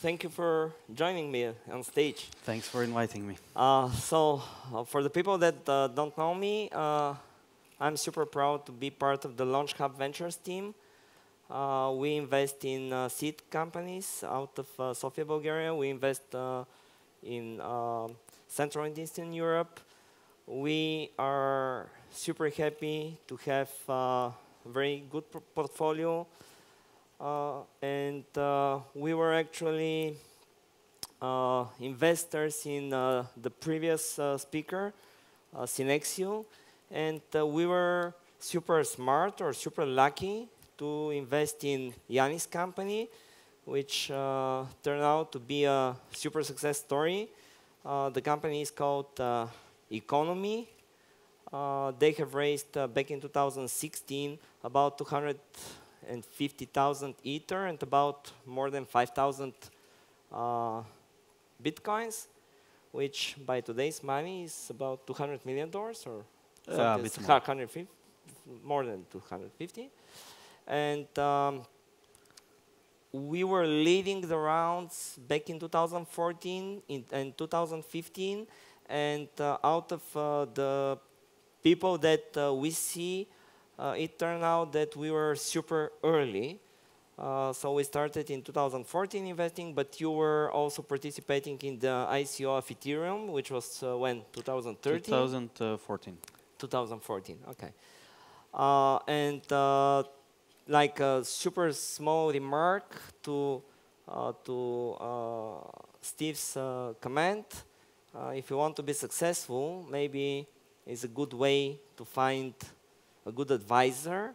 Thank you for joining me on stage. Thanks for inviting me. For the people that don't know me, I'm super proud to be part of the Launch Hub Ventures team. We invest in seed companies out of Sofia, Bulgaria. We invest in Central and Eastern Europe. We are super happy to have a very good portfolio. We were actually investors in the previous speaker, Sinexio, and we were super smart or super lucky to invest in Jani's company, which turned out to be a super success story. The company is called Economy. They have raised back in 2016 about 250,000 Ether and about more than 5,000 Bitcoins, which by today's money is about $200 million or something. A bit more. 150, more than 250. And we were leading the rounds back in 2014 and 2015. And out of the people that we see, it turned out that we were super early. So we started in 2014 investing, but you were also participating in the ICO of Ethereum, which was when? 2013? 2014. 2014, okay. Like a super small remark to Steve's comment, if you want to be successful, maybe it's a good way to find a good advisor.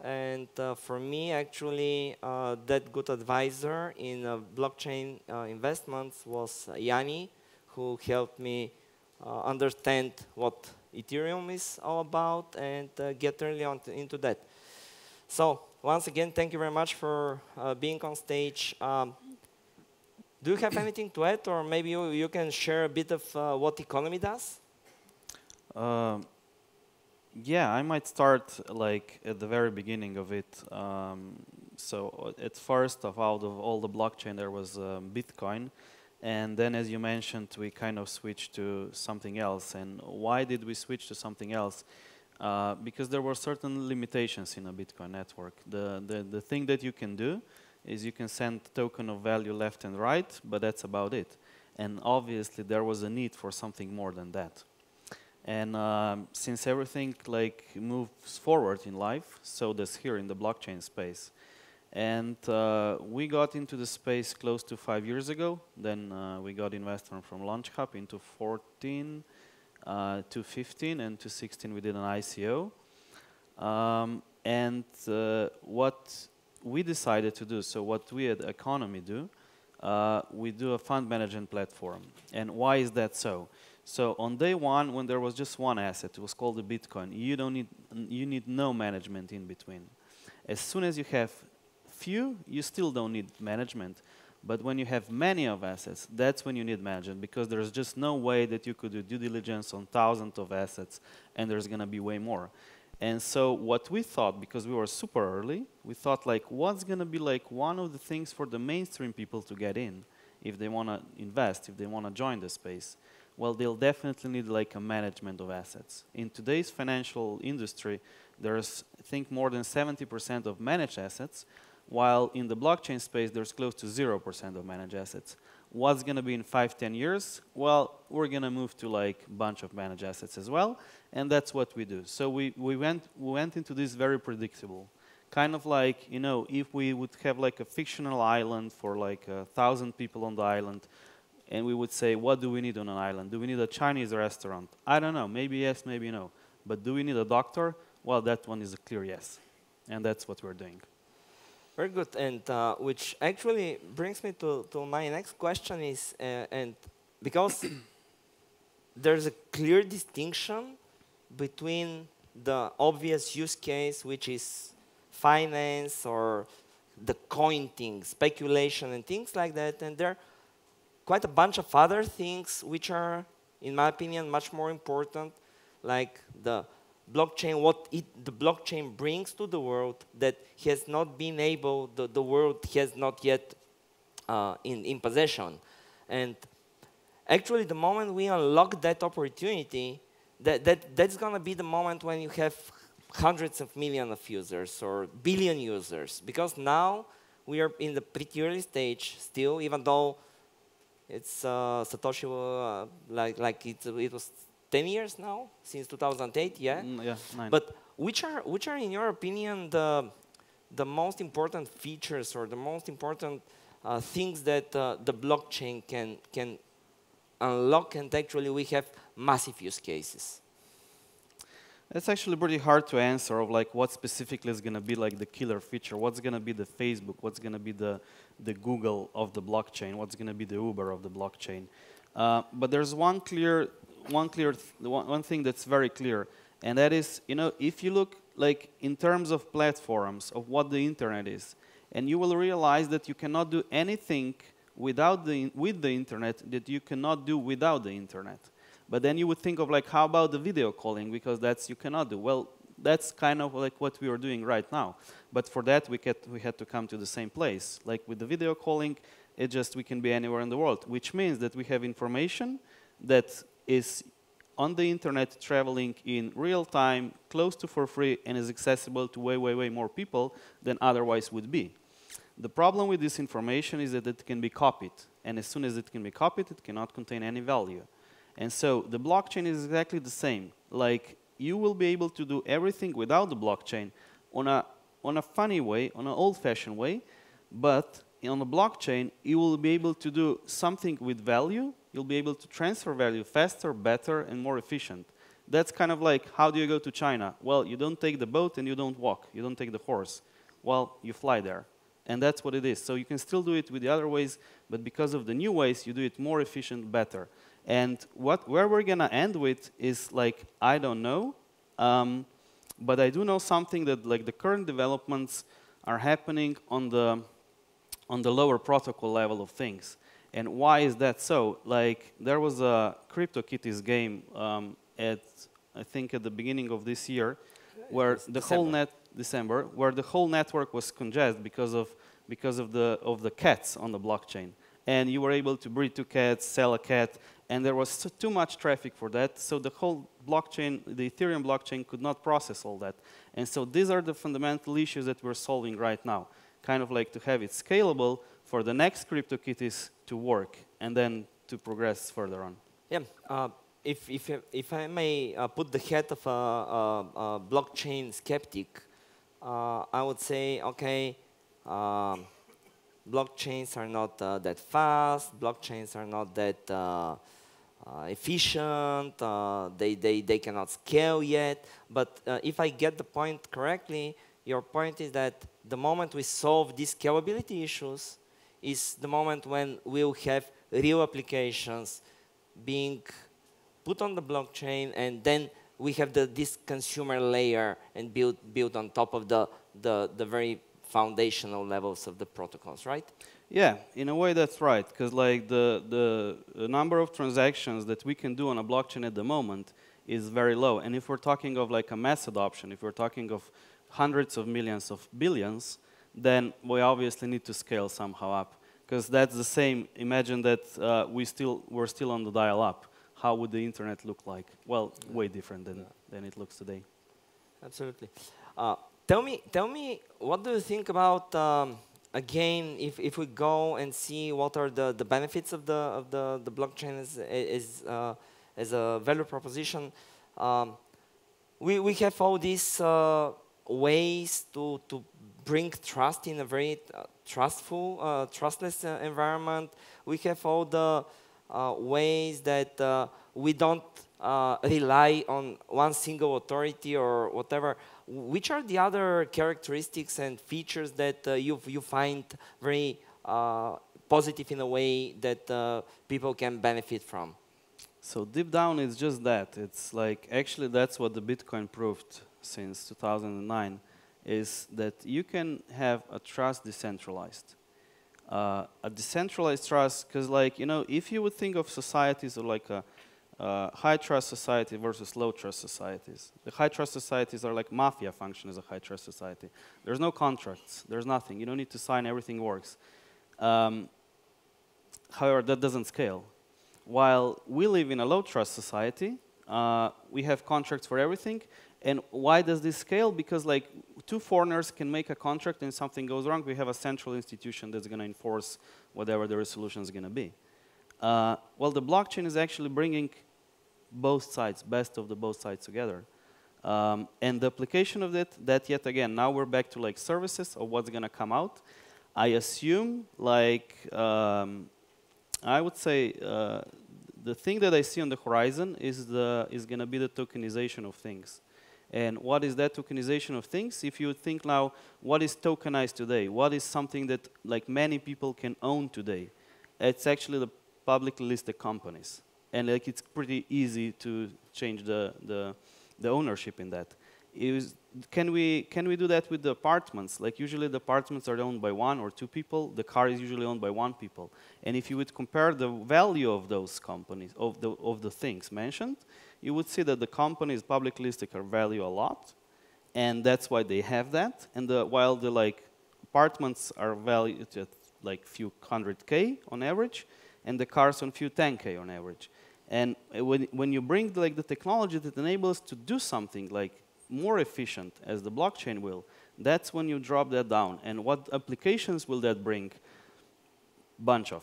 And for me, actually, that good advisor in blockchain investments was Jani, who helped me understand what Ethereum is all about and get early on into that. So once again, thank you very much for being on stage. Do you have anything to add, or maybe you can share a bit of what Economy does? Yeah, I might start like at the very beginning of it. So at first of all the blockchain, there was Bitcoin. And then, as you mentioned, we kind of switched to something else. And why did we switch to something else? Because there were certain limitations in a Bitcoin network. The thing that you can do is you can send token of value left and right, but that's about it. And obviously, there was a need for something more than that. And since everything like moves forward in life, so does here in the blockchain space. And we got into the space close to 5 years ago. Then we got investment from Launch Hub into 14, to 15, and to 16 we did an ICO. What we decided to do, so what we at Economy do, we do a fund management platform. And why is that so? So on day one, when there was just one asset, it was called the Bitcoin. You need no management in between. As soon as you have few, you still don't need management. But when you have many of assets, that's when you need management, because there's just no way that you could do due diligence on thousands of assets, and there's going to be way more. And so what we thought, because we were super early, we thought like, what's going to be like one of the things for the mainstream people to get in if they want to invest, if they want to join the space? Well, they'll definitely need like a management of assets. In today's financial industry, there's, I think, more than 70% of managed assets, while in the blockchain space, there's close to 0% of managed assets. What's going to be in 5-10 years? Well, we're going to move to like a bunch of managed assets as well, and that's what we do. So we went into this very predictable. Kind of like, you know, if we would have like a fictional island for like 1,000 people on the island, and we would say, what do we need on an island? Do we need a Chinese restaurant? I don't know, maybe yes, maybe no. But do we need a doctor? Well, that one is a clear yes. And that's what we're doing. Very good, and which actually brings me to my next question is, and because there's a clear distinction between the obvious use case, which is finance or the coin thing, speculation and things like that, and there are quite a bunch of other things which are, in my opinion, much more important, like the blockchain, what the blockchain brings to the world that has not been able, the world has not yet in possession. And actually, the moment we unlock that opportunity, that's going to be the moment when you have hundreds of millions of users or billion users. Because now we are in the pretty early stage still, even though it's Satoshi, like it was 10 years now, since 2008, yeah? Yeah, 9. But which are, in your opinion, the most important features or the most important things that the blockchain can unlock, and actually we have massive use cases? It's actually pretty hard to answer of like what specifically is going to be like the killer feature. What's going to be the Facebook? What's going to be the Google of the blockchain? What's going to be the Uber of the blockchain? But there's one thing that's very clear, and that is, you know, if you look like in terms of platforms of what the internet is, and you will realize that you cannot do anything with the internet that you cannot do without the internet. But then you would think of like, how about the video calling? Because that's you cannot do. Well, that's kind of like what we are doing right now. But for that, we had to come to the same place. Like with the video calling, we can be anywhere in the world, which means that we have information that is on the internet traveling in real time, close to for free, and is accessible to way, way, way more people than otherwise would be. The problem with this information is that it can be copied. And as soon as it can be copied, it cannot contain any value. And so the blockchain is exactly the same. Like you will be able to do everything without the blockchain on a funny way, on an old-fashioned way, but on the blockchain, you will be able to do something with value. You'll be able to transfer value faster, better, and more efficient. That's kind of like, how do you go to China? Well, you don't take the boat and you don't walk. You don't take the horse. Well, you fly there. And that's what it is. So you can still do it with the other ways, but because of the new ways, you do it more efficient, better. And where we're going to end with is like, I don't know, but I do know something that like the current developments are happening on the lower protocol level of things. And why is that so? Like there was a CryptoKitties game I think at the beginning of this year, where the whole network was congested because of the cats on the blockchain. And you were able to breed 2 cats, sell a cat, and there was too much traffic for that, so the whole blockchain, the Ethereum blockchain, could not process all that. And so these are the fundamental issues that we're solving right now, kind of like to have it scalable for the next CryptoKitties to work, and then to progress further on. Yeah, if I may put the head of a blockchain skeptic, I would say, okay, blockchains are not that fast, blockchains are not that efficient, they cannot scale yet. But if I get the point correctly, your point is that the moment we solve these scalability issues is the moment when we'll have real applications being put on the blockchain, and then we have this consumer layer and built on top of the very foundational levels of the protocols, right? Yeah, in a way that's right, because like the number of transactions that we can do on a blockchain at the moment is very low. And if we're talking of like a mass adoption, if we're talking of hundreds of millions of billions, then we obviously need to scale somehow up, because that's the same. Imagine that we're still on the dial-up. How would the internet look like? Well, way different than it looks today. Absolutely. Tell me, what do you think about again? If we go and see what are the benefits of the blockchain as a value proposition, we have all these ways to bring trust in a very trustless environment. We have all the ways that we don't rely on one single authority or whatever. Which are the other characteristics and features that you find very positive in a way that people can benefit from? So deep down, it's just that. It's like, actually, that's what the Bitcoin proved since 2009, is that you can have a trust decentralized. A decentralized trust, because like, you know, if you would think of societies or like a high trust society versus low trust societies. The high trust societies are like mafia function as a high trust society. There's no contracts, there's nothing. You don't need to sign, everything works. However, that doesn't scale. While we live in a low-trust society, we have contracts for everything. And why does this scale? Because like two foreigners can make a contract and something goes wrong, we have a central institution that's going to enforce whatever the resolution is going to be. Well, the blockchain is actually bringing both sides, best of the both sides together. And the application of that yet again, now we're back to like services of what's going to come out. I assume like, I would say the thing that I see on the horizon is going to be the tokenization of things. And what is that tokenization of things? If you think now, what is tokenized today? What is something that like many people can own today? It's actually the publicly listed companies. And like it's pretty easy to change the ownership in that. Can we do that with the apartments? Like usually the apartments are owned by one or two people. The car is usually owned by one people. And if you would compare the value of those companies, of the things mentioned, you would see that the companies publicly listed are value a lot, and that's why they have that. And while the like apartments are valued at like few 100K on average, and the cars on few 10K on average. And when you bring like the technology that enables to do something like more efficient as the blockchain will, that's when you drop that down. And what applications will that bring? Bunch of.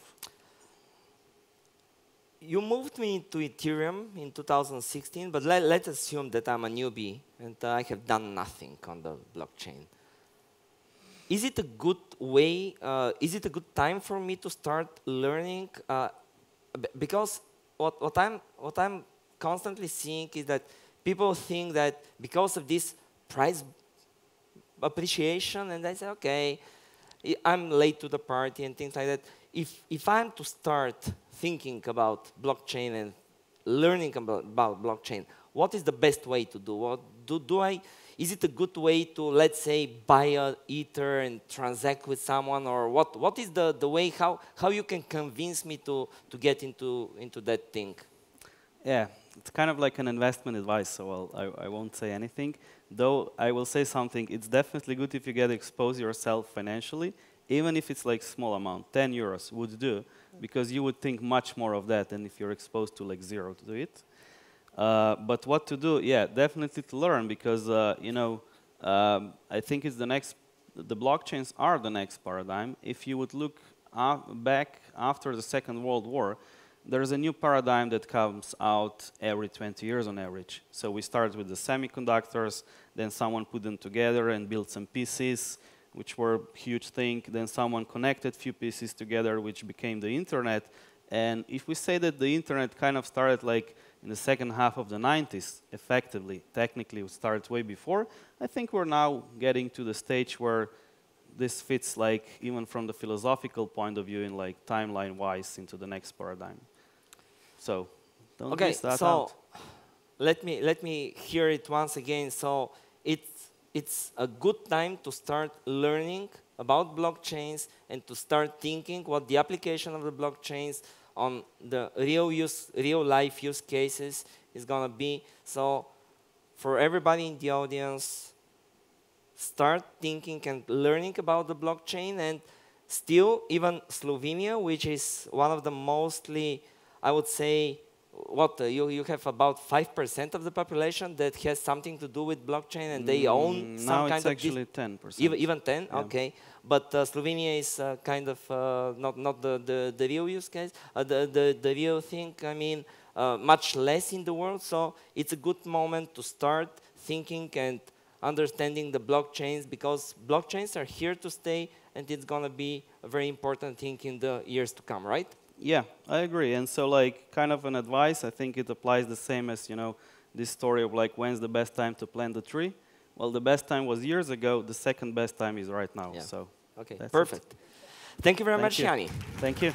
You moved me to Ethereum in 2016, but let's assume that I'm a newbie and I have done nothing on the blockchain. Is it a good way, is it a good time for me to start learning? Because what I'm constantly seeing is that people think that because of this price appreciation, and they say, okay, I'm late to the party and things like that. If I'm to start thinking about blockchain and learning about blockchain, what is the best way to do? Is it a good way to, let's say, buy a Ether and transact with someone, or what is the way, how you can convince me to get into that thing? Yeah, it's kind of like an investment advice, so I won't say anything. Though I will say something, it's definitely good if you get exposed yourself financially, even if it's like small amount, 10 euros would do, because you would think much more of that than if you're exposed to like zero to do it. But what to do? Yeah, definitely to learn, because you know, I think it's the blockchains are the next paradigm. If you would look back after the Second World War, there's a new paradigm that comes out every 20 years on average. So we started with the semiconductors, then someone put them together and built some PCs, which were a huge thing. Then someone connected few pieces together, which became the internet. And if we say that the internet kind of started like in the second half of the 90s, effectively, technically it started way before, I think we're now getting to the stage where this fits like even from the philosophical point of view in like timeline-wise into the next paradigm. So don't miss that out. Let me hear it once again. So it's a good time to start learning about blockchains and to start thinking what the application of the blockchains on the real life use cases is gonna be. So for everybody in the audience, start thinking and learning about the blockchain. And still, even Slovenia, which is one of the mostly, I would say, you have about 5% of the population that has something to do with blockchain, and they own some kind of. Now it's actually 10%. Even 10, yeah. Okay. But Slovenia is kind of not the real use case, the real thing. I mean, much less in the world. So it's a good moment to start thinking and understanding the blockchains, because blockchains are here to stay, and it's gonna be a very important thing in the years to come, right? Yeah, I agree. And so like kind of an advice, I think it applies the same as, you know, this story of like when's the best time to plant the tree. Well, the best time was years ago. The second best time is right now. Yeah. So okay, perfect. Thank you very much, Jani. Thank you.